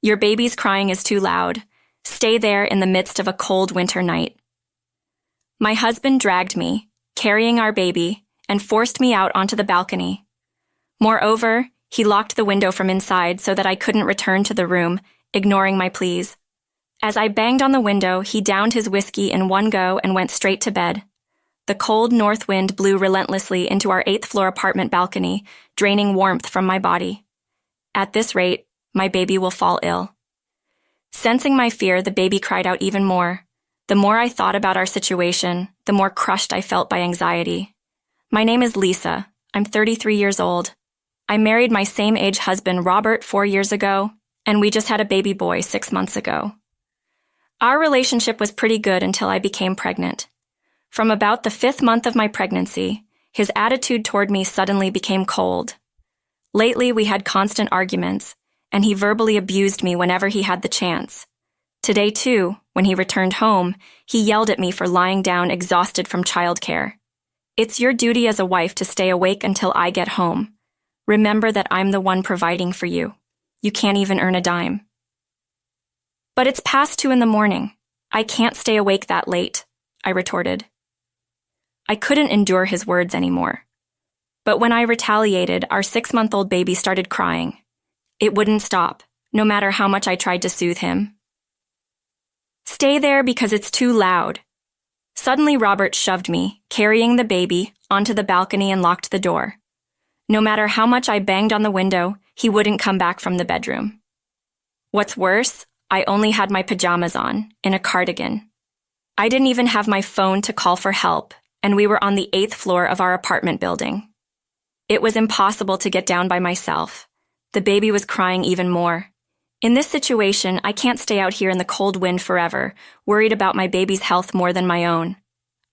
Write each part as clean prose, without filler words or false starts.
Your baby's crying is too loud. Stay there in the midst of a cold winter night. My husband dragged me, carrying our baby, and forced me out onto the balcony. Moreover, he locked the window from inside so that I couldn't return to the room, ignoring my pleas. As I banged on the window, he downed his whiskey in one go and went straight to bed. The cold north wind blew relentlessly into our 8th-floor apartment balcony, draining warmth from my body. At this rate, my baby will fall ill. Sensing my fear, the baby cried out even more. The more I thought about our situation, the more crushed I felt by anxiety. My name is Lisa. I'm 33 years old. I married my same-age husband, Robert, 4 years ago, and we just had a baby boy 6 months ago. Our relationship was pretty good until I became pregnant. From about the 5th month of my pregnancy, his attitude toward me suddenly became cold. Lately, we had constant arguments, and he verbally abused me whenever he had the chance. Today, too, when he returned home, he yelled at me for lying down exhausted from childcare. It's your duty as a wife to stay awake until I get home. Remember that I'm the one providing for you. You can't even earn a dime. But it's past 2 a.m. I can't stay awake that late, I retorted. I couldn't endure his words anymore. But when I retaliated, our 6-month-old baby started crying. It wouldn't stop, no matter how much I tried to soothe him. Stay there because it's too loud. Suddenly, Robert shoved me, carrying the baby, onto the balcony and locked the door. No matter how much I banged on the window, he wouldn't come back from the bedroom. What's worse, I only had my pajamas on, in a cardigan. I didn't even have my phone to call for help, and we were on the 8th floor of our apartment building. It was impossible to get down by myself. The baby was crying even more. In this situation, I can't stay out here in the cold wind forever, worried about my baby's health more than my own.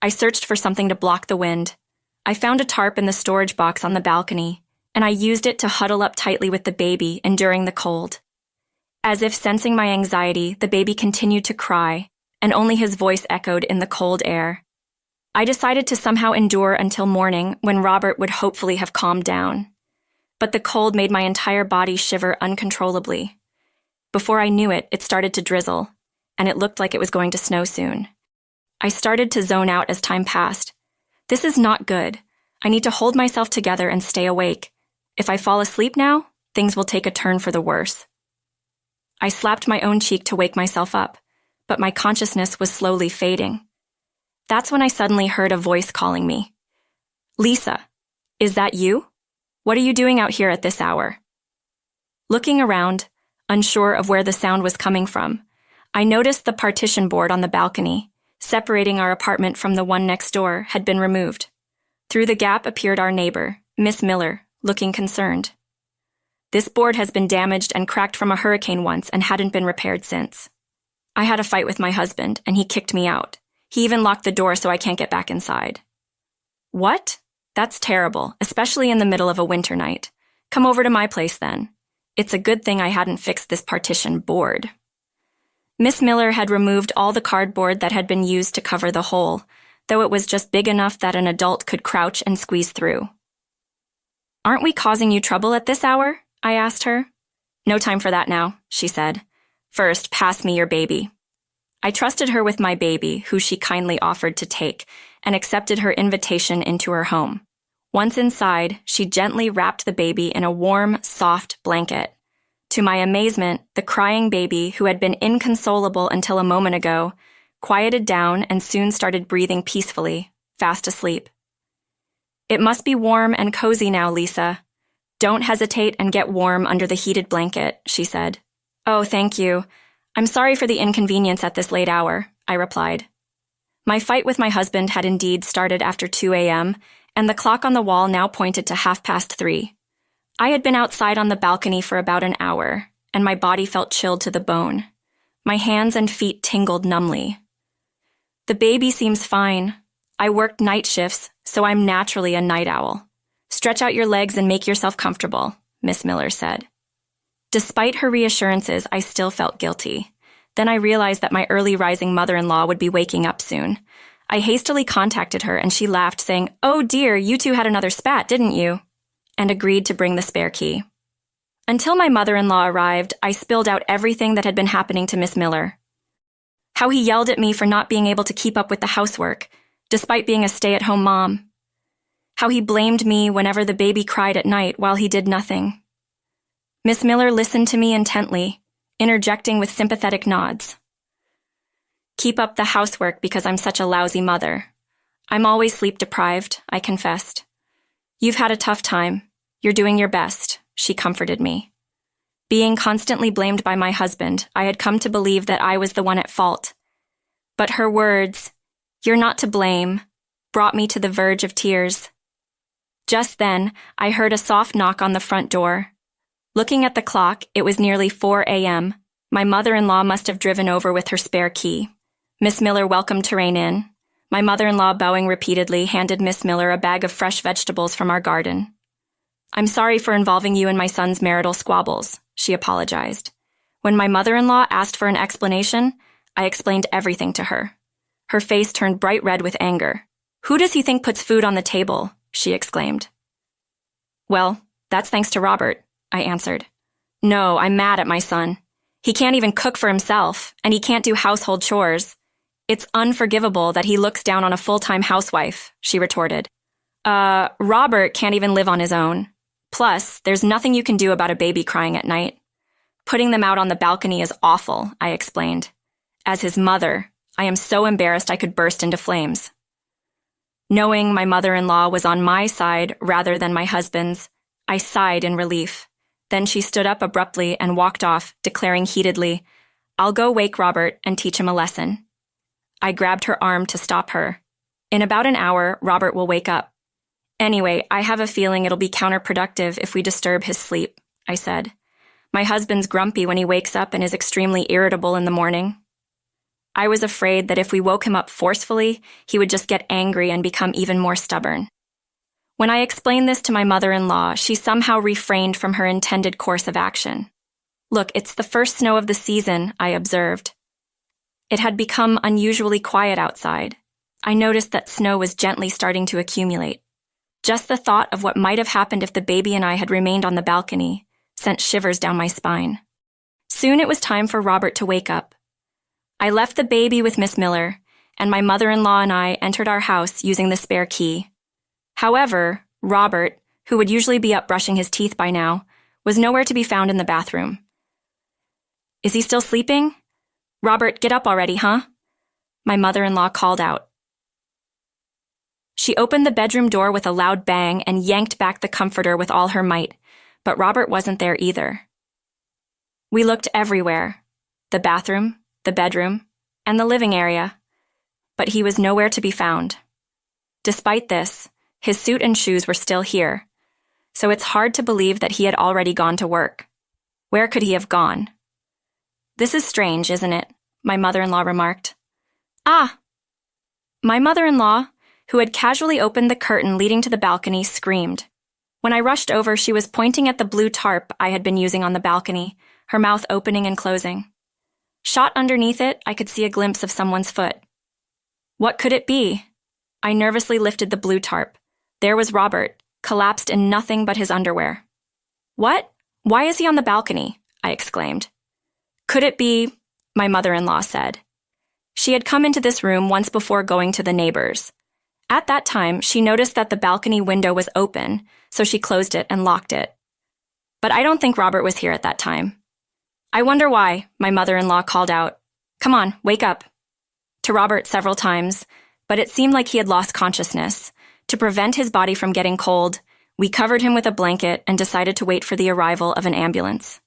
I searched for something to block the wind. I found a tarp in the storage box on the balcony, and I used it to huddle up tightly with the baby, enduring the cold. As if sensing my anxiety, the baby continued to cry, and only his voice echoed in the cold air. I decided to somehow endure until morning, when Robert would hopefully have calmed down. But the cold made my entire body shiver uncontrollably. Before I knew it, it started to drizzle, and it looked like it was going to snow soon. I started to zone out as time passed. This is not good. I need to hold myself together and stay awake. If I fall asleep now, things will take a turn for the worse. I slapped my own cheek to wake myself up, but my consciousness was slowly fading. That's when I suddenly heard a voice calling me. Lisa, is that you? What are you doing out here at this hour? Looking around, unsure of where the sound was coming from, I noticed the partition board on the balcony, separating our apartment from the one next door, had been removed. Through the gap appeared our neighbor, Miss Miller, looking concerned. This board has been damaged and cracked from a hurricane once and hadn't been repaired since. I had a fight with my husband, and he kicked me out. He even locked the door so I can't get back inside. What? That's terrible, especially in the middle of a winter night. Come over to my place then. It's a good thing I hadn't fixed this partition board. Miss Miller had removed all the cardboard that had been used to cover the hole, though it was just big enough that an adult could crouch and squeeze through. Aren't we causing you trouble at this hour? I asked her. No time for that now, she said. First, pass me your baby. I trusted her with my baby, who she kindly offered to take, and accepted her invitation into her home. Once inside, she gently wrapped the baby in a warm, soft blanket. To my amazement, the crying baby, who had been inconsolable until a moment ago, quieted down and soon started breathing peacefully, fast asleep. It must be warm and cozy now, Lisa. Don't hesitate and get warm under the heated blanket, she said. Oh, thank you. I'm sorry for the inconvenience at this late hour, I replied. My fight with my husband had indeed started after 2 a.m., and the clock on the wall now pointed to 3:30. I had been outside on the balcony for about an hour, and my body felt chilled to the bone. My hands and feet tingled numbly. The baby seems fine. I worked night shifts, so I'm naturally a night owl. Stretch out your legs and make yourself comfortable, Miss Miller said. Despite her reassurances, I still felt guilty. Then I realized that my early rising mother-in-law would be waking up soon. I hastily contacted her, and she laughed, saying, "Oh dear, you two had another spat, didn't you?" and agreed to bring the spare key. Until my mother-in-law arrived, I spilled out everything that had been happening to Miss Miller. How he yelled at me for not being able to keep up with the housework, despite being a stay-at-home mom. How he blamed me whenever the baby cried at night while he did nothing. Miss Miller listened to me intently, interjecting with sympathetic nods. Keep up the housework because I'm such a lousy mother. I'm always sleep-deprived, I confessed. You've had a tough time. You're doing your best, she comforted me. Being constantly blamed by my husband, I had come to believe that I was the one at fault. But her words, "You're not to blame," brought me to the verge of tears. Just then, I heard a soft knock on the front door. Looking at the clock, it was nearly 4 a.m. My mother-in-law must have driven over with her spare key. Miss Miller welcomed Terrain in. My mother-in-law, bowing repeatedly, handed Miss Miller a bag of fresh vegetables from our garden. "I'm sorry for involving you in my son's marital squabbles," she apologized. When my mother-in-law asked for an explanation, I explained everything to her. Her face turned bright red with anger. "Who does he think puts food on the table?" she exclaimed. "Well, that's thanks to Robert," I answered. "No, I'm mad at my son. He can't even cook for himself, and he can't do household chores. It's unforgivable that he looks down on a full-time housewife," she retorted. Robert can't even live on his own. Plus, there's nothing you can do about a baby crying at night. Putting them out on the balcony is awful," I explained. As his mother, I am so embarrassed I could burst into flames. Knowing my mother-in-law was on my side rather than my husband's, I sighed in relief. Then she stood up abruptly and walked off, declaring heatedly, "I'll go wake Robert and teach him a lesson." I grabbed her arm to stop her. "In about an hour, Robert will wake up. Anyway, I have a feeling it'll be counterproductive if we disturb his sleep," I said. "My husband's grumpy when he wakes up and is extremely irritable in the morning." I was afraid that if we woke him up forcefully, he would just get angry and become even more stubborn. When I explained this to my mother-in-law, she somehow refrained from her intended course of action. "Look, it's the first snow of the season," I observed. It had become unusually quiet outside. I noticed that snow was gently starting to accumulate. Just the thought of what might have happened if the baby and I had remained on the balcony sent shivers down my spine. Soon it was time for Robert to wake up. I left the baby with Miss Miller, and my mother-in-law and I entered our house using the spare key. However, Robert, who would usually be up brushing his teeth by now, was nowhere to be found in the bathroom. "Is he still sleeping? Robert, get up already, huh?" My mother-in-law called out. She opened the bedroom door with a loud bang and yanked back the comforter with all her might, but Robert wasn't there either. We looked everywhere, the bathroom, the bedroom, and the living area, but he was nowhere to be found. Despite this, his suit and shoes were still here, so it's hard to believe that he had already gone to work. Where could he have gone? "This is strange, isn't it?" my mother-in-law remarked. "Ah!" My mother-in-law, who had casually opened the curtain leading to the balcony, screamed. When I rushed over, she was pointing at the blue tarp I had been using on the balcony, her mouth opening and closing. Shot underneath it, I could see a glimpse of someone's foot. What could it be? I nervously lifted the blue tarp. There was Robert, collapsed in nothing but his underwear. "What? Why is he on the balcony?" I exclaimed. "Could it be?" my mother-in-law said. She had come into this room once before going to the neighbors. At that time, she noticed that the balcony window was open, so she closed it and locked it. But I don't think Robert was here at that time. "I wonder why," my mother-in-law called out. "Come on, wake up." To Robert several times, but it seemed like he had lost consciousness. To prevent his body from getting cold, we covered him with a blanket and decided to wait for the arrival of an ambulance.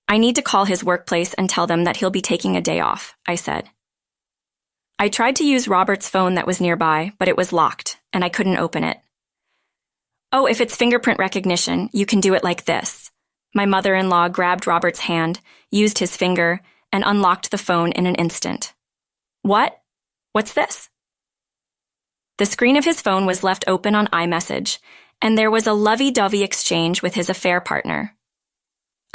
"I need to call his workplace and tell them that he'll be taking a day off," I said. I tried to use Robert's phone that was nearby, but it was locked, and I couldn't open it. "Oh, if it's fingerprint recognition, you can do it like this." My mother-in-law grabbed Robert's hand, used his finger, and unlocked the phone in an instant. "What? What's this?" The screen of his phone was left open on iMessage, and there was a lovey-dovey exchange with his affair partner.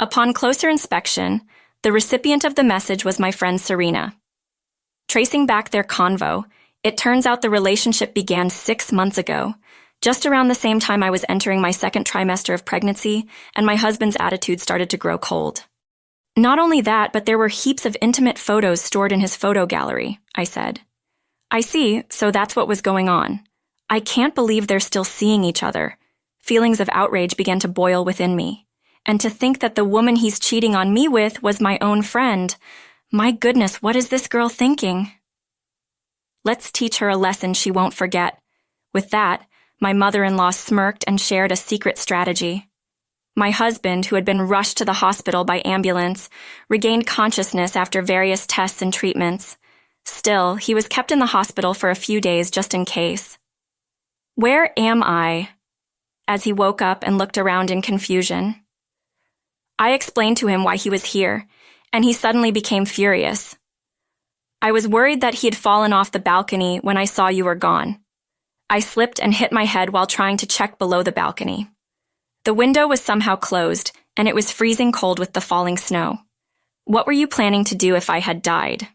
Upon closer inspection, the recipient of the message was my friend Serena. Tracing back their convo, it turns out the relationship began 6 months ago, just around the same time I was entering my second trimester of pregnancy, and my husband's attitude started to grow cold. Not only that, but there were heaps of intimate photos stored in his photo gallery, I said. I see, so that's what was going on. I can't believe they're still seeing each other. Feelings of outrage began to boil within me. And to think that the woman he's cheating on me with was my own friend. My goodness, what is this girl thinking? Let's teach her a lesson she won't forget. With that, my mother-in-law smirked and shared a secret strategy. My husband, who had been rushed to the hospital by ambulance, regained consciousness after various tests and treatments. Still, he was kept in the hospital for a few days just in case. Where am I? As he woke up and looked around in confusion. I explained to him why he was here, and he suddenly became furious. I was worried that he had fallen off the balcony when I saw you were gone. I slipped and hit my head while trying to check below the balcony. The window was somehow closed, and it was freezing cold with the falling snow. What were you planning to do if I had died?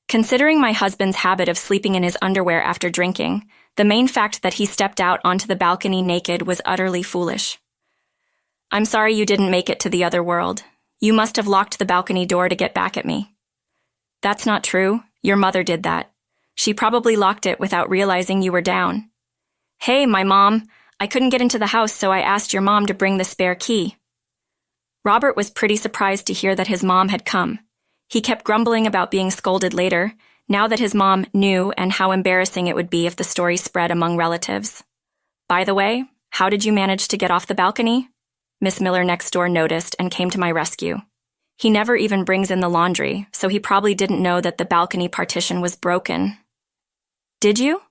Considering my husband's habit of sleeping in his underwear after drinking, the main fact that he stepped out onto the balcony naked was utterly foolish. I'm sorry you didn't make it to the other world. You must have locked the balcony door to get back at me. That's not true. Your mother did that. She probably locked it without realizing you were down. Hey, my mom. I couldn't get into the house, so I asked your mom to bring the spare key. Robert was pretty surprised to hear that his mom had come. He kept grumbling about being scolded later, now that his mom knew and how embarrassing it would be if the story spread among relatives. By the way, how did you manage to get off the balcony? Miss Miller next door noticed and came to my rescue. He never even brings in the laundry, so he probably didn't know that the balcony partition was broken. Did you?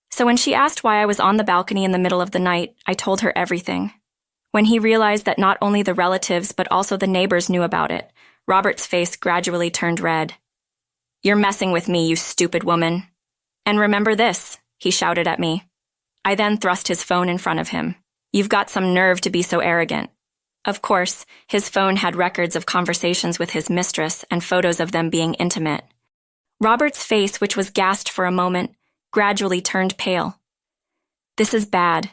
So when she asked why I was on the balcony in the middle of the night, I told her everything. When he realized that not only the relatives but also the neighbors knew about it, Robert's face gradually turned red. You're messing with me, you stupid woman. And remember this, he shouted at me. I then thrust his phone in front of him. You've got some nerve to be so arrogant. Of course, his phone had records of conversations with his mistress and photos of them being intimate. Robert's face, which was gassed for a moment, gradually turned pale. This is bad.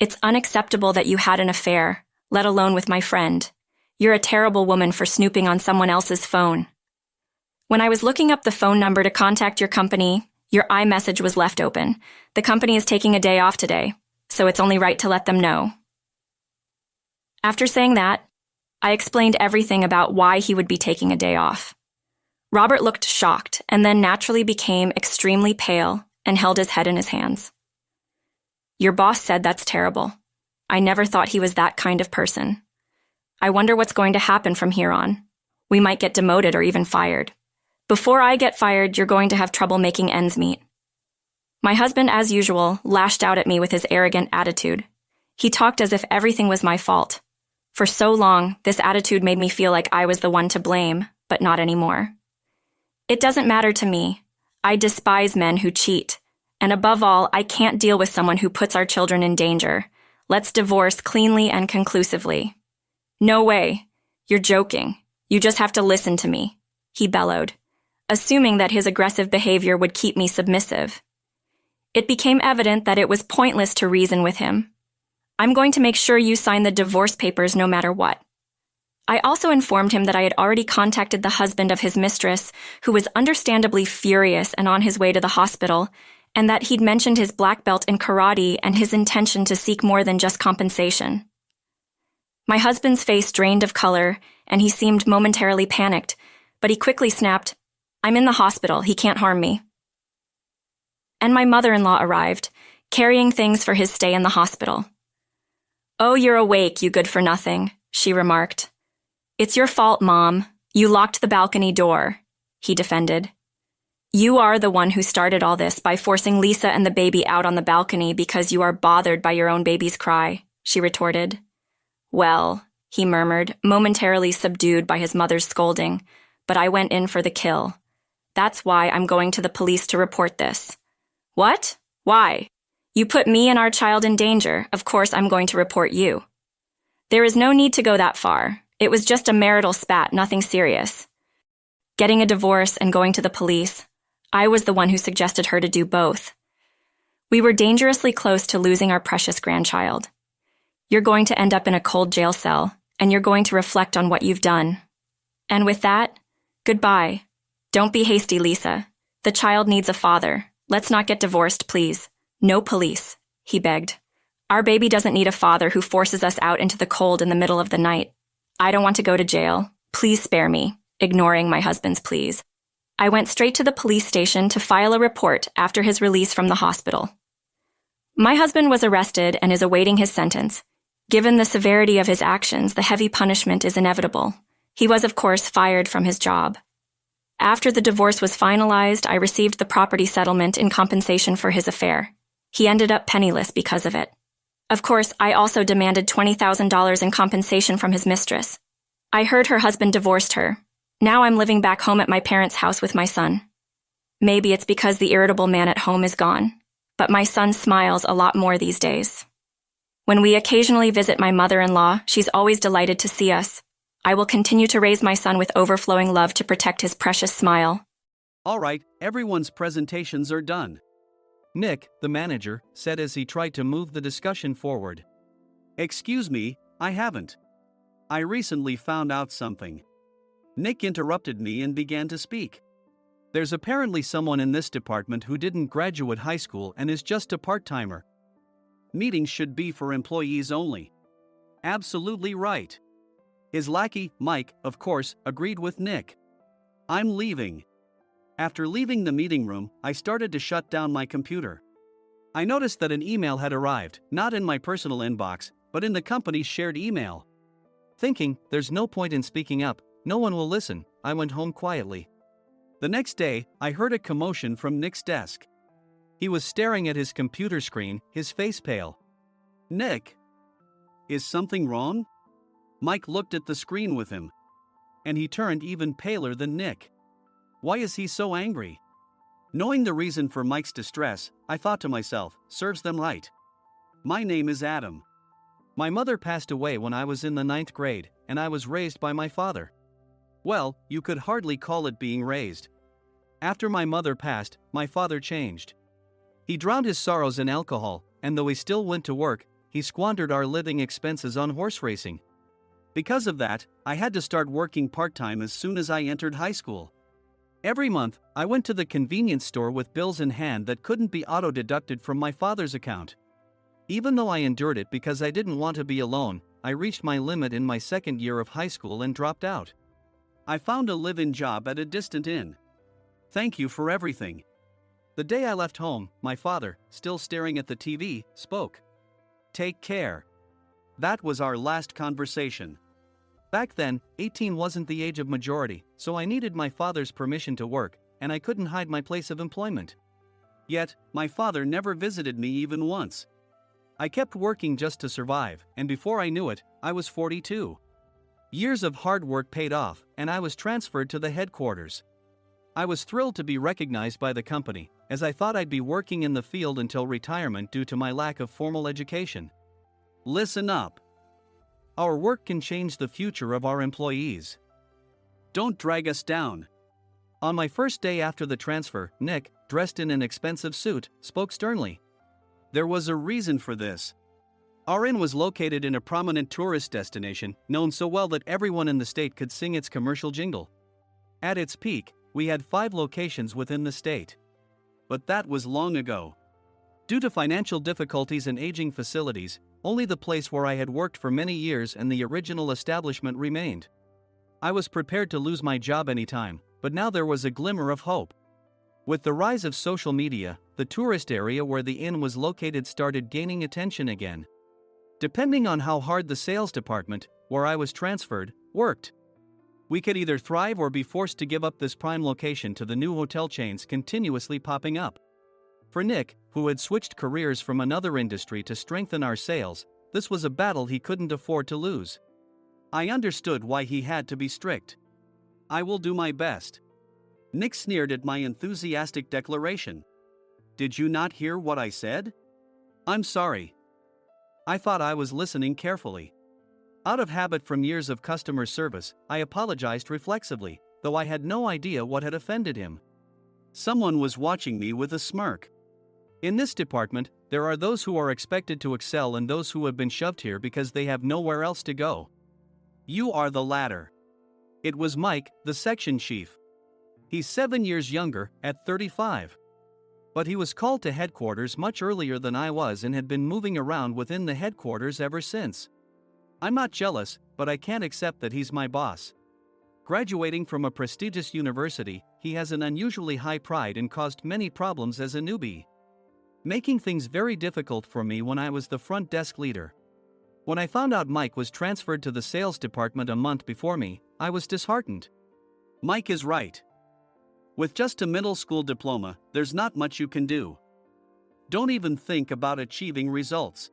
It's unacceptable that you had an affair, let alone with my friend. You're a terrible woman for snooping on someone else's phone. When I was looking up the phone number to contact your company, your iMessage was left open. The company is taking a day off today, so it's only right to let them know. After saying that, I explained everything about why he would be taking a day off. Robert looked shocked and then naturally became extremely pale and held his head in his hands. Your boss said that's terrible. I never thought he was that kind of person. I wonder what's going to happen from here on. We might get demoted or even fired. Before I get fired, you're going to have trouble making ends meet. My husband, as usual, lashed out at me with his arrogant attitude. He talked as if everything was my fault. For so long, this attitude made me feel like I was the one to blame, but not anymore. It doesn't matter to me. I despise men who cheat. And above all, I can't deal with someone who puts our children in danger. Let's divorce cleanly and conclusively. No way. You're joking. You just have to listen to me, he bellowed, assuming that his aggressive behavior would keep me submissive. It became evident that it was pointless to reason with him. I'm going to make sure you sign the divorce papers no matter what. I also informed him that I had already contacted the husband of his mistress, who was understandably furious and on his way to the hospital, and that he'd mentioned his black belt in karate and his intention to seek more than just compensation. My husband's face drained of color, and he seemed momentarily panicked, but he quickly snapped, I'm in the hospital, he can't harm me. And my mother-in-law arrived, carrying things for his stay in the hospital. Oh, you're awake, you good-for-nothing, she remarked. It's your fault, Mom. You locked the balcony door, he defended. You are the one who started all this by forcing Lisa and the baby out on the balcony because you are bothered by your own baby's cry, she retorted. Well, he murmured, momentarily subdued by his mother's scolding, but I went in for the kill. That's why I'm going to the police to report this. What? Why? You put me and our child in danger. Of course I'm going to report you. There is no need to go that far. It was just a marital spat, nothing serious. Getting a divorce and going to the police. I was the one who suggested her to do both. We were dangerously close to losing our precious grandchild. You're going to end up in a cold jail cell, and you're going to reflect on what you've done. And with that, goodbye. Don't be hasty, Lisa. The child needs a father. Let's not get divorced, please. No police, he begged. Our baby doesn't need a father who forces us out into the cold in the middle of the night. I don't want to go to jail. Please spare me, ignoring my husband's pleas. I went straight to the police station to file a report after his release from the hospital. My husband was arrested and is awaiting his sentence. Given the severity of his actions, the heavy punishment is inevitable. He was, of course, fired from his job. After the divorce was finalized, I received the property settlement in compensation for his affair. He ended up penniless because of it. Of course, I also demanded $20,000 in compensation from his mistress. I heard her husband divorced her. Now I'm living back home at my parents' house with my son. Maybe it's because the irritable man at home is gone, but my son smiles a lot more these days. When we occasionally visit my mother-in-law, she's always delighted to see us. I will continue to raise my son with overflowing love to protect his precious smile. All right, everyone's presentations are done, Nick, the manager, said as he tried to move the discussion forward. Excuse me, I haven't. I recently found out something. Nick interrupted me and began to speak. There's apparently someone in this department who didn't graduate high school and is just a part-timer. Meetings should be for employees only. Absolutely right. His lackey, Mike, of course, agreed with Nick. I'm leaving. After leaving the meeting room, I started to shut down my computer. I noticed that an email had arrived, not in my personal inbox, but in the company's shared email. Thinking, there's no point in speaking up, no one will listen, I went home quietly. The next day, I heard a commotion from Nick's desk. He was staring at his computer screen, his face pale. Nick, is something wrong? Mike looked at the screen with him. And he turned even paler than Nick. Why is he so angry? Knowing the reason for Mike's distress, I thought to myself, serves them right. My name is Adam. My mother passed away when I was in the 9th grade, and I was raised by my father. Well, you could hardly call it being raised. After my mother passed, my father changed. He drowned his sorrows in alcohol, and though he still went to work, he squandered our living expenses on horse racing. Because of that, I had to start working part-time as soon as I entered high school. Every month, I went to the convenience store with bills in hand that couldn't be auto-deducted from my father's account. Even though I endured it because I didn't want to be alone, I reached my limit in my second year of high school and dropped out. I found a live-in job at a distant inn. Thank you for everything. The day I left home, my father, still staring at the TV, spoke. Take care. That was our last conversation. Back then, 18 wasn't the age of majority, so I needed my father's permission to work, and I couldn't hide my place of employment. Yet, my father never visited me even once. I kept working just to survive, and before I knew it, I was 42. Years of hard work paid off, and I was transferred to the headquarters. I was thrilled to be recognized by the company, as I thought I'd be working in the field until retirement due to my lack of formal education. Listen up. Our work can change the future of our employees. Don't drag us down. On my first day after the transfer, Nick, dressed in an expensive suit, spoke sternly. There was a reason for this. Our inn was located in a prominent tourist destination, known so well that everyone in the state could sing its commercial jingle. At its peak, we had 5 locations within the state. But that was long ago. Due to financial difficulties and aging facilities, only the place where I had worked for many years and the original establishment remained. I was prepared to lose my job anytime, but now there was a glimmer of hope. With the rise of social media, the tourist area where the inn was located started gaining attention again. Depending on how hard the sales department, where I was transferred, worked, we could either thrive or be forced to give up this prime location to the new hotel chains continuously popping up. For Nick, who had switched careers from another industry to strengthen our sales, this was a battle he couldn't afford to lose. I understood why he had to be strict. I will do my best. Nick sneered at my enthusiastic declaration. Did you not hear what I said? I'm sorry. I thought I was listening carefully. Out of habit from years of customer service, I apologized reflexively, though I had no idea what had offended him. Someone was watching me with a smirk. In this department, there are those who are expected to excel and those who have been shoved here because they have nowhere else to go. You are the latter. It was Mike, the section chief. He's 7 years younger, at 35. But he was called to headquarters much earlier than I was and had been moving around within the headquarters ever since. I'm not jealous, but I can't accept that he's my boss. Graduating from a prestigious university, he has an unusually high pride and caused many problems as a newbie, making things very difficult for me when I was the front desk leader. When I found out Mike was transferred to the sales department a month before me, I was disheartened. Mike is right. With just a middle school diploma, there's not much you can do. Don't even think about achieving results.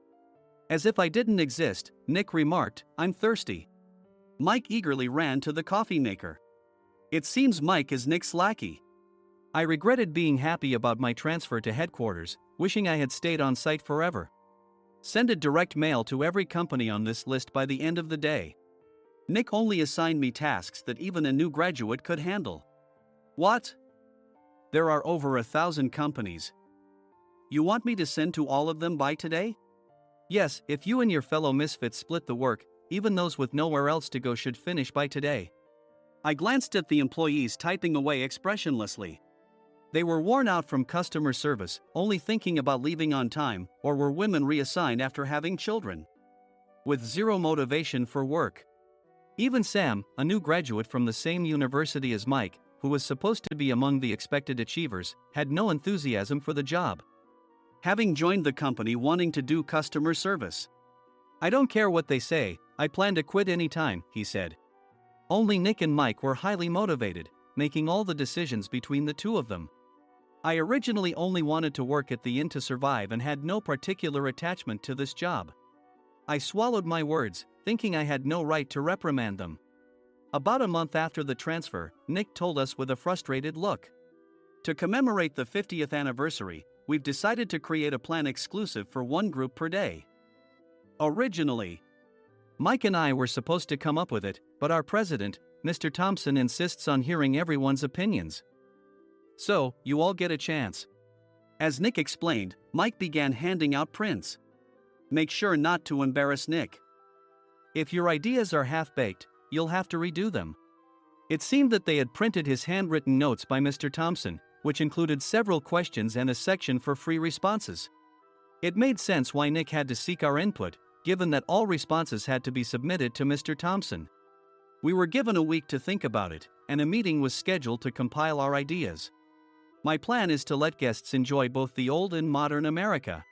As if I didn't exist, Nick remarked, "I'm thirsty." Mike eagerly ran to the coffee maker. It seems Mike is Nick's lackey. I regretted being happy about my transfer to headquarters, wishing I had stayed on site forever. Send a direct mail to every company on this list by the end of the day. Nick only assigned me tasks that even a new graduate could handle. What? There are over 1,000 companies. You want me to send to all of them by today? Yes, if you and your fellow misfits split the work, even those with nowhere else to go should finish by today. I glanced at the employees typing away expressionlessly. They were worn out from customer service, only thinking about leaving on time, or were women reassigned after having children, with zero motivation for work. Even Sam, a new graduate from the same university as Mike, who was supposed to be among the expected achievers, had no enthusiasm for the job, having joined the company wanting to do customer service. I don't care what they say, I plan to quit any time, he said. Only Nick and Mike were highly motivated, making all the decisions between the two of them. I originally only wanted to work at the inn to survive and had no particular attachment to this job. I swallowed my words, thinking I had no right to reprimand them. About a month after the transfer, Nick told us with a frustrated look. To commemorate the 50th anniversary, we've decided to create a plan exclusive for one group per day. Originally, Mike and I were supposed to come up with it, but our president, Mr. Thompson, insists on hearing everyone's opinions. So, you all get a chance. As Nick explained, Mike began handing out prints. Make sure not to embarrass Nick. If your ideas are half-baked, you'll have to redo them. It seemed that they had printed his handwritten notes by Mr. Thompson, which included several questions and a section for free responses. It made sense why Nick had to seek our input, given that all responses had to be submitted to Mr. Thompson. We were given a week to think about it, and a meeting was scheduled to compile our ideas. My plan is to let guests enjoy both the old and modern America.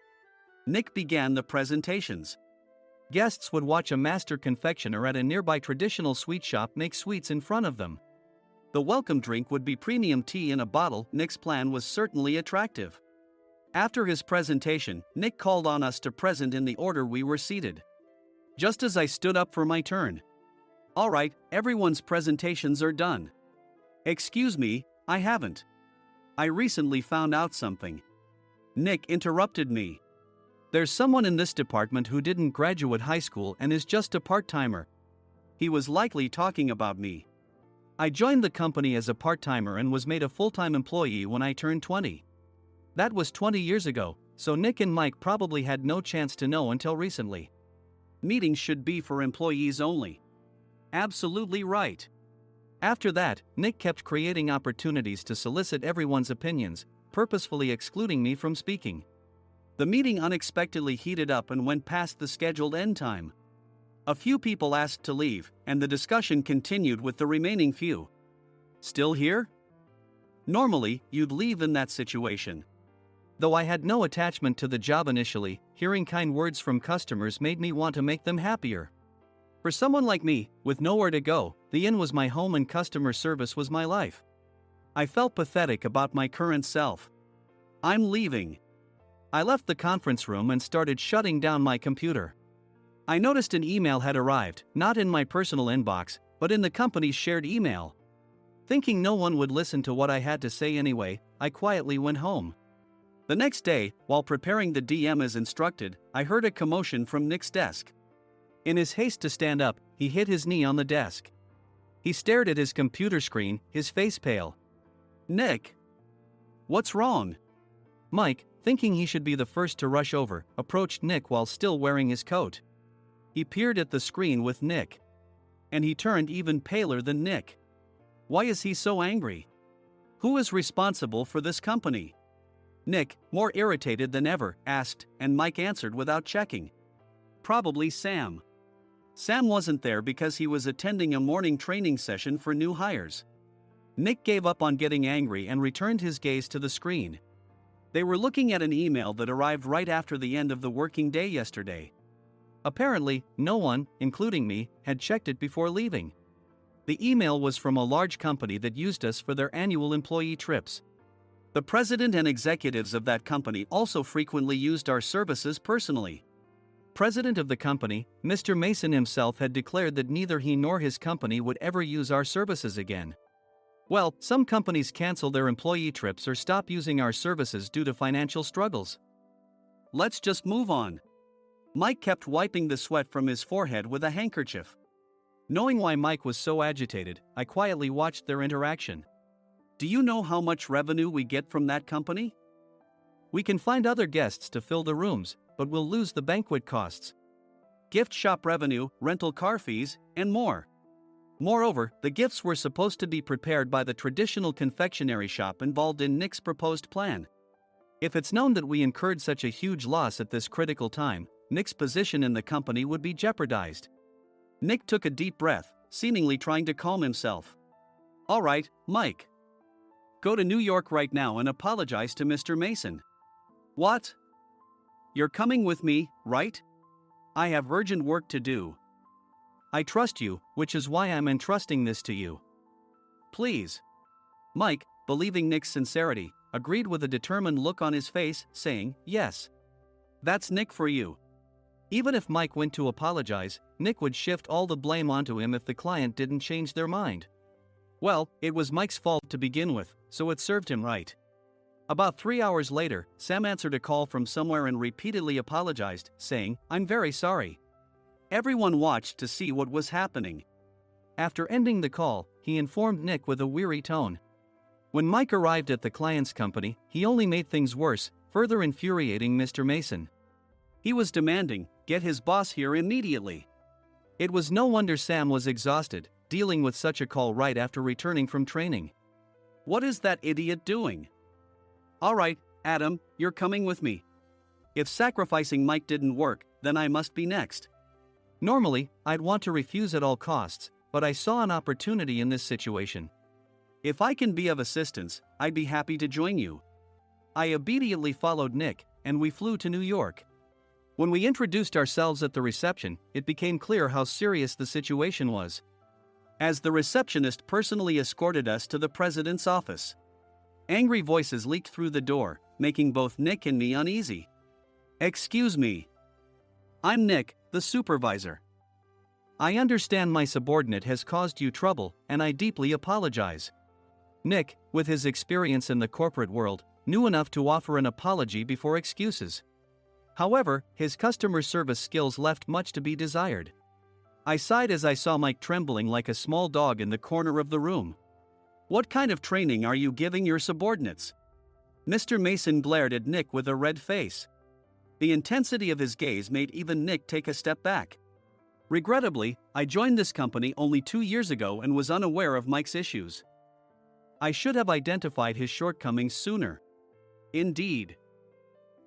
Nick began the presentations. Guests would watch a master confectioner at a nearby traditional sweet shop make sweets in front of them. The welcome drink would be premium tea in a bottle. Nick's plan was certainly attractive. After his presentation, Nick called on us to present in the order we were seated. Just as I stood up for my turn. All right, everyone's presentations are done. Excuse me, I haven't. I recently found out something. Nick interrupted me. There's someone in this department who didn't graduate high school and is just a part-timer. He was likely talking about me. I joined the company as a part-timer and was made a full-time employee when I turned 20. That was 20 years ago, so Nick and Mike probably had no chance to know until recently. Meetings should be for employees only. Absolutely right. After that, Nick kept creating opportunities to solicit everyone's opinions, purposefully excluding me from speaking. The meeting unexpectedly heated up and went past the scheduled end time. A few people asked to leave, and the discussion continued with the remaining few. Still here? Normally, you'd leave in that situation. Though I had no attachment to the job initially, hearing kind words from customers made me want to make them happier. For someone like me, with nowhere to go, the inn was my home and customer service was my life. I felt pathetic about my current self. I'm leaving. I left the conference room and started shutting down my computer. I noticed an email had arrived, not in my personal inbox, but in the company's shared email. Thinking no one would listen to what I had to say anyway, I quietly went home. The next day, while preparing the DM as instructed, I heard a commotion from Nick's desk. In his haste to stand up, he hit his knee on the desk. He stared at his computer screen, his face pale. Nick! What's wrong? Mike, thinking he should be the first to rush over, approached Nick while still wearing his coat. He peered at the screen with Nick. And he turned even paler than Nick. Why is he so angry? Who is responsible for this company? Nick, more irritated than ever, asked, and Mike answered without checking. Probably Sam. Sam wasn't there because he was attending a morning training session for new hires. Nick gave up on getting angry and returned his gaze to the screen. They were looking at an email that arrived right after the end of the working day yesterday. Apparently, no one, including me, had checked it before leaving. The email was from a large company that used us for their annual employee trips. The president and executives of that company also frequently used our services personally. President of the company, Mr. Mason himself, had declared that neither he nor his company would ever use our services again. Well, some companies cancel their employee trips or stop using our services due to financial struggles. Let's just move on. Mike kept wiping the sweat from his forehead with a handkerchief. Knowing why Mike was so agitated, I quietly watched their interaction. Do you know how much revenue we get from that company? We can find other guests to fill the rooms, but we'll lose the banquet costs, gift shop revenue, rental car fees, and more. Moreover, the gifts were supposed to be prepared by the traditional confectionery shop involved in Nick's proposed plan. If it's known that we incurred such a huge loss at this critical time, Nick's position in the company would be jeopardized. Nick took a deep breath, seemingly trying to calm himself. All right, Mike. Go to New York right now and apologize to Mr. Mason. What? You're coming with me, right? I have urgent work to do. I trust you, which is why I'm entrusting this to you. Please. Mike, believing Nick's sincerity, agreed with a determined look on his face, saying, yes. That's Nick for you. Even if Mike went to apologize, Nick would shift all the blame onto him if the client didn't change their mind. Well, it was Mike's fault to begin with, so it served him right. About 3 hours later, Sam answered a call from somewhere and repeatedly apologized, saying, I'm very sorry. Everyone watched to see what was happening. After ending the call, he informed Nick with a weary tone. When Mike arrived at the client's company, he only made things worse, further infuriating Mr. Mason. He was demanding, get his boss here immediately. It was no wonder Sam was exhausted, dealing with such a call right after returning from training. What is that idiot doing? All right, Adam, you're coming with me. If sacrificing Mike didn't work, then I must be next. Normally, I'd want to refuse at all costs, but I saw an opportunity in this situation. If I can be of assistance, I'd be happy to join you. I immediately followed Nick, and we flew to New York. When we introduced ourselves at the reception, it became clear how serious the situation was, as the receptionist personally escorted us to the president's office. Angry voices leaked through the door, making both Nick and me uneasy. Excuse me. I'm Nick, the supervisor. I understand my subordinate has caused you trouble, and I deeply apologize. Nick, with his experience in the corporate world, knew enough to offer an apology before excuses. However, his customer service skills left much to be desired. I sighed as I saw Mike trembling like a small dog in the corner of the room. What kind of training are you giving your subordinates? Mr. Mason glared at Nick with a red face. The intensity of his gaze made even Nick take a step back. Regrettably, I joined this company only 2 years ago and was unaware of Mike's issues. I should have identified his shortcomings sooner. Indeed.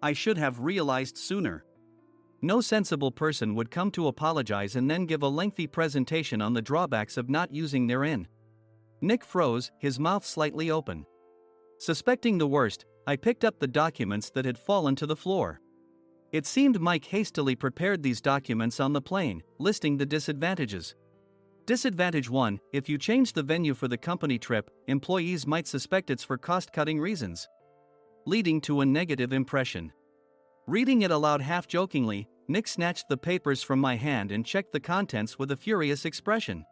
I should have realized sooner. No sensible person would come to apologize and then give a lengthy presentation on the drawbacks of not using their in. Nick froze, his mouth slightly open. Suspecting the worst, I picked up the documents that had fallen to the floor. It seemed Mike hastily prepared these documents on the plane, listing the disadvantages. Disadvantage 1: if you change the venue for the company trip, employees might suspect it's for cost-cutting reasons, leading to a negative impression. Reading it aloud half-jokingly, Nick snatched the papers from my hand and checked the contents with a furious expression.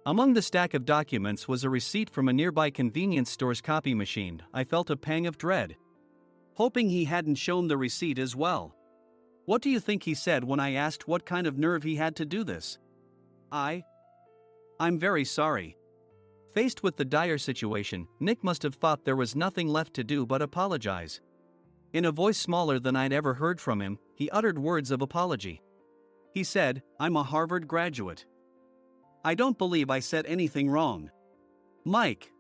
Among the stack of documents was a receipt from a nearby convenience store's copy machine. I felt a pang of dread, hoping he hadn't shown the receipt as well. What do you think he said when I asked what kind of nerve he had to do this? I'm very sorry. Faced with the dire situation, Nick must have thought there was nothing left to do but apologize. In a voice smaller than I'd ever heard from him, he uttered words of apology. He said, "I'm a Harvard graduate. I don't believe I said anything wrong." "Mike!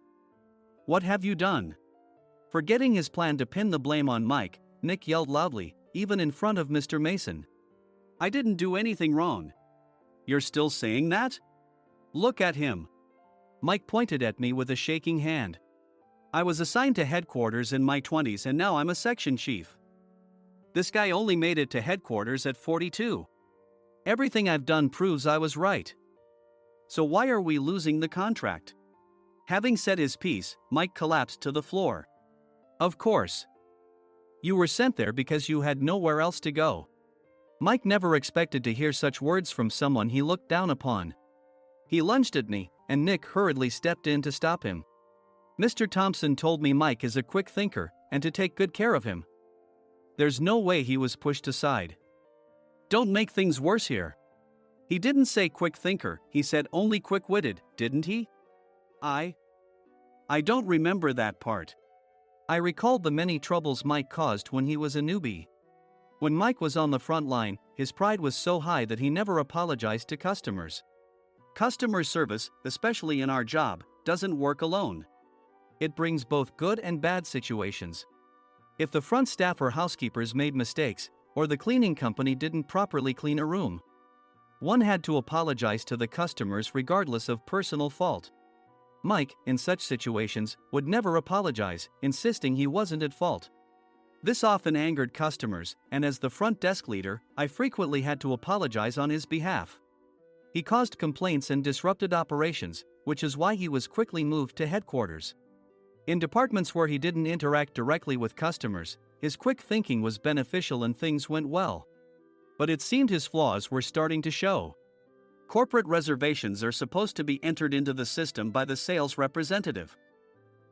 What have you done?" Forgetting his plan to pin the blame on Mike, Nick yelled loudly, even in front of Mr. Mason. "I didn't do anything wrong." "You're still saying that?" "Look at him." Mike pointed at me with a shaking hand. "I was assigned to headquarters in my 20s and now I'm a section chief. This guy only made it to headquarters at 42. Everything I've done proves I was right. So why are we losing the contract?" Having said his piece, Mike collapsed to the floor. "Of course. You were sent there because you had nowhere else to go." Mike never expected to hear such words from someone he looked down upon. He lunged at me, and Nick hurriedly stepped in to stop him. "Mr. Thompson told me Mike is a quick thinker, and to take good care of him." There's no way he was pushed aside. "Don't make things worse here." "He didn't say quick thinker, he said only quick-witted, didn't he?" I don't remember that part." I recalled the many troubles Mike caused when he was a newbie. When Mike was on the front line, his pride was so high that he never apologized to customers. Customer service, especially in our job, doesn't work alone. It brings both good and bad situations. If the front staff or housekeepers made mistakes, or the cleaning company didn't properly clean a room, one had to apologize to the customers regardless of personal fault. Mike, in such situations, would never apologize, insisting he wasn't at fault. This often angered customers, and as the front desk leader, I frequently had to apologize on his behalf. He caused complaints and disrupted operations, which is why he was quickly moved to headquarters. In departments where he didn't interact directly with customers, his quick thinking was beneficial and things went well. But it seemed his flaws were starting to show. Corporate reservations are supposed to be entered into the system by the sales representative.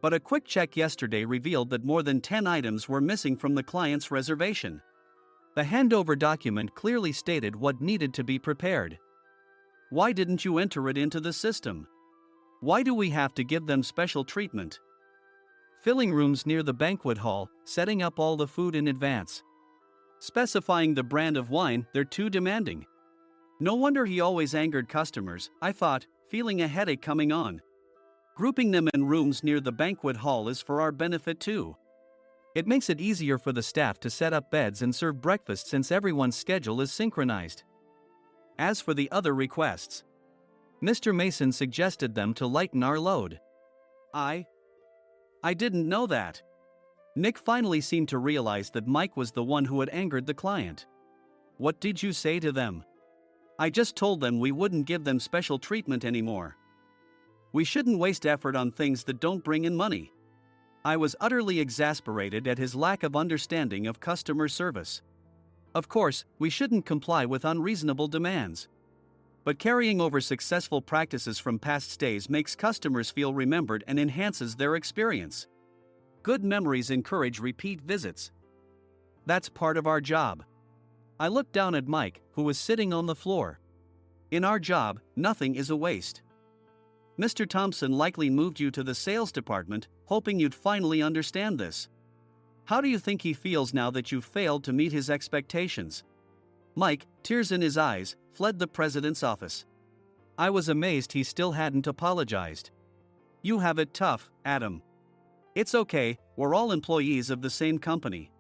But a quick check yesterday revealed that more than 10 items were missing from the client's reservation. The handover document clearly stated what needed to be prepared. Why didn't you enter it into the system? Why do we have to give them special treatment? Filling rooms near the banquet hall, setting up all the food in advance. Specifying the brand of wine, they're too demanding. No wonder he always angered customers, I thought, feeling a headache coming on. Grouping them in rooms near the banquet hall is for our benefit too. It makes it easier for the staff to set up beds and serve breakfast since everyone's schedule is synchronized. As for the other requests, Mr. Mason suggested them to lighten our load. I didn't know that. Nick finally seemed to realize that Mike was the one who had angered the client. What did you say to them? I just told them we wouldn't give them special treatment anymore. We shouldn't waste effort on things that don't bring in money. I was utterly exasperated at his lack of understanding of customer service. Of course, we shouldn't comply with unreasonable demands. But carrying over successful practices from past stays makes customers feel remembered and enhances their experience. Good memories encourage repeat visits. That's part of our job. I looked down at Mike, who was sitting on the floor. In our job, nothing is a waste. Mr. Thompson likely moved you to the sales department, hoping you'd finally understand this. How do you think he feels now that you've failed to meet his expectations? Mike, tears in his eyes, fled the president's office. I was amazed he still hadn't apologized. You have it tough, Adam. It's okay, we're all employees of the same company.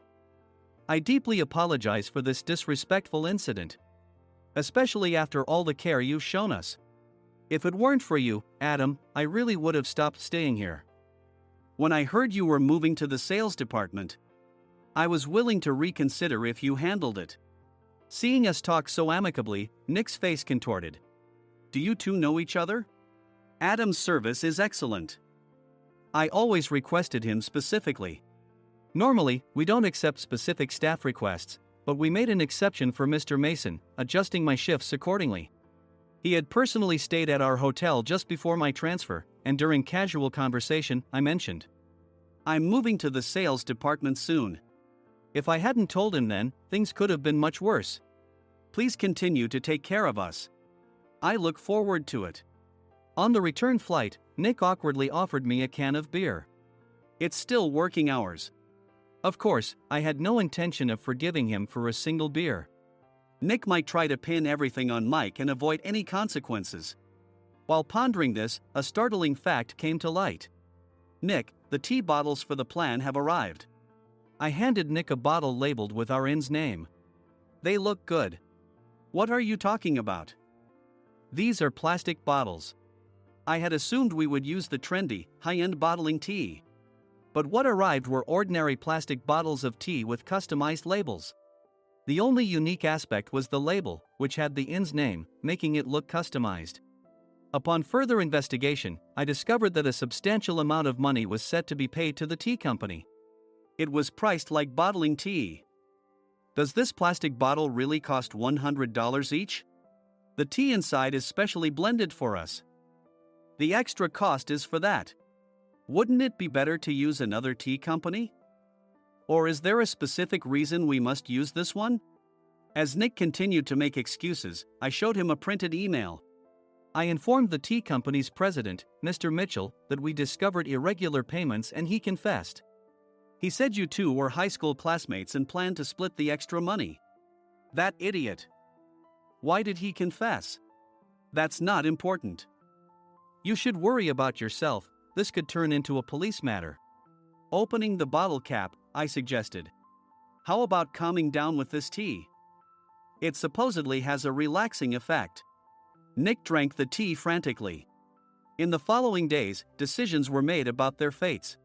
I deeply apologize for this disrespectful incident. Especially after all the care you've shown us. If it weren't for you, Adam, I really would have stopped staying here. When I heard you were moving to the sales department, I was willing to reconsider if you handled it. Seeing us talk so amicably, Nick's face contorted. Do you two know each other? Adam's service is excellent. I always requested him specifically. Normally, we don't accept specific staff requests, but we made an exception for Mr. Mason, adjusting my shifts accordingly. He had personally stayed at our hotel just before my transfer, and during casual conversation, I mentioned, I'm moving to the sales department soon. If I hadn't told him then, things could have been much worse. Please continue to take care of us. I look forward to it. On the return flight, Nick awkwardly offered me a can of beer. It's still working hours. Of course, I had no intention of forgiving him for a single beer. Nick might try to pin everything on Mike and avoid any consequences. While pondering this, a startling fact came to light. Nick, the tea bottles for the plan have arrived. I handed Nick a bottle labeled with our inn's name. They look good. What are you talking about? These are plastic bottles. I had assumed we would use the trendy, high-end bottling tea. But what arrived were ordinary plastic bottles of tea with customized labels. The only unique aspect was the label, which had the inn's name, making it look customized. Upon further investigation, I discovered that a substantial amount of money was set to be paid to the tea company. It was priced like bottling tea. Does this plastic bottle really cost $100 each? The tea inside is specially blended for us. The extra cost is for that. Wouldn't it be better to use another tea company? Or is there a specific reason we must use this one? As Nick continued to make excuses, I showed him a printed email. I informed the tea company's president, Mr. Mitchell, that we discovered irregular payments and he confessed. He said you two were high school classmates and planned to split the extra money. That idiot. Why did he confess? That's not important. You should worry about yourself, this could turn into a police matter. Opening the bottle cap, I suggested. How about calming down with this tea? It supposedly has a relaxing effect. Nick drank the tea frantically. In the following days, decisions were made about their fates.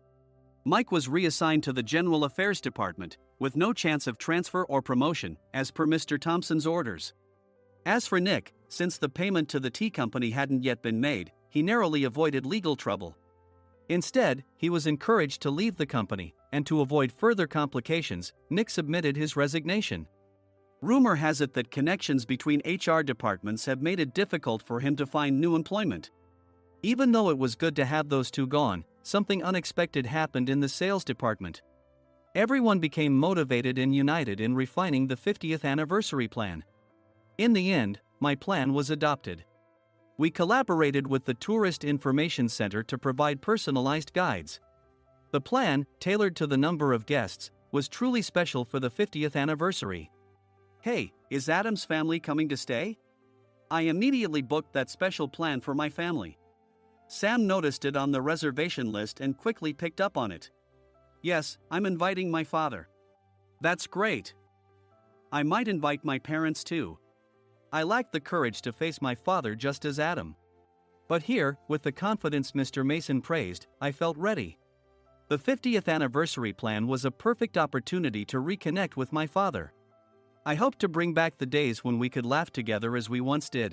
Mike was reassigned to the General Affairs Department, with no chance of transfer or promotion, as per Mr. Thompson's orders. As for Nick, since the payment to the tea company hadn't yet been made, he narrowly avoided legal trouble. Instead, he was encouraged to leave the company, and to avoid further complications, Nick submitted his resignation. Rumor has it that connections between HR departments have made it difficult for him to find new employment. Even though it was good to have those two gone, something unexpected happened in the sales department. Everyone became motivated and united in refining the 50th anniversary plan. In the end, my plan was adopted. We collaborated with the Tourist Information Center to provide personalized guides. The plan, tailored to the number of guests, was truly special for the 50th anniversary. Hey, is Adam's family coming to stay? I immediately booked that special plan for my family. Sam noticed it on the reservation list and quickly picked up on it. Yes, I'm inviting my father. That's great. I might invite my parents too. I lacked the courage to face my father just as Adam. But here, with the confidence Mr. Mason praised, I felt ready. The 50th anniversary plan was a perfect opportunity to reconnect with my father. I hoped to bring back the days when we could laugh together as we once did.